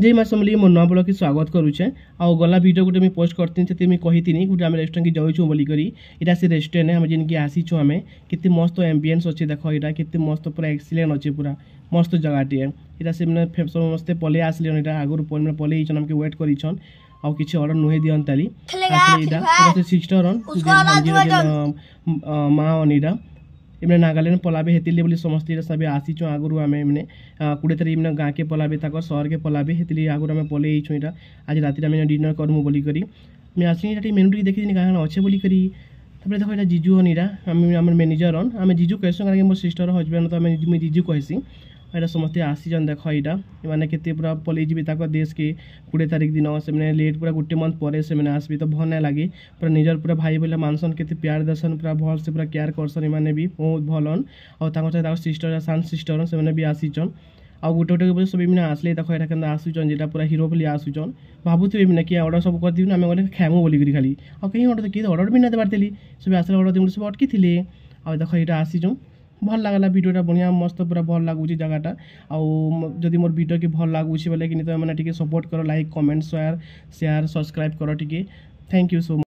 जय माँ समली मोर नवा ब्लॉग की स्वागत करुचे। आ गला वीडियो गोटे मुझे पोस्ट करती से मुझे कही गोटे आम रेस्टोरेंट की जाऊँ बोलिकी यहाँ से रेस्टोरेंट आम जिनकी आसीचु आम केते मस्त एम्बियंस अच्छे देख यहाँ केते मस्त पूरा एक्सीलेंट अच्छे पूरा मस्त जगहटे यहाँ से मैंने समस्ते पलि आसले यहाँ आगुरी पलि आमके वेट कर आउ कि अर्डर नुहे दिखाली से सिस्टर माँ अनिरा इमने नागालैंड पलाबे हेतिली बोली समस्त सब आसीचु आगुरी आम मैंने 20 तारीख इमने गाँ के पलाबे तक शहर के पलाबे हेतिली आगुरी आम पलि यहाँ आज राति आम डिनर करमु बोलिक आसली ये मेनू टी देखी क्या अच्छे बोलिक देखो यहाँ जीजु अनिरा आम मैनेजर आम जीजु कहसु कारण मोर सिस्टर हजबैंड तो आम जीजु कहसी यहाँ समस्ते आसीचन देख यहाँ मैंने केते पूरा पलि तक देश के 20 तारीख दिन से लेट पूरा गोटे मंथ पर से आसबी तो भल ना लगे पूरा निजर पूरा भाई बोले मानसन केते प्यार दर्शन पूरा भल से पूरा केयर करसन मैंने भी बहुत भलन और सिस्टर सान सिस्टर से भी आसीचन आ गोटे गोटे सब मैंने आसले देख यहाँ के आसुचन जेटा पूरा हिरो बोली आसुचन भावुथे मैंने कि अर्डर सब कर आम गले खाएमु बोलिक खाली आ कहीं अर्डर किए अर्डर भी ना देवारी सब आसले अर्डर दिए सब अटकी थे आ देख यहाँ आसीचुँ भल लगला वीडियोटा बढ़िया मस्त पूरा भल लगुच जगहटा आदि मोर वीडियो की भल लगुच बोले कि मैंने सपोर्ट कर लाइक कमेंट शेयर सब्सक्राइब कर T thank you so much.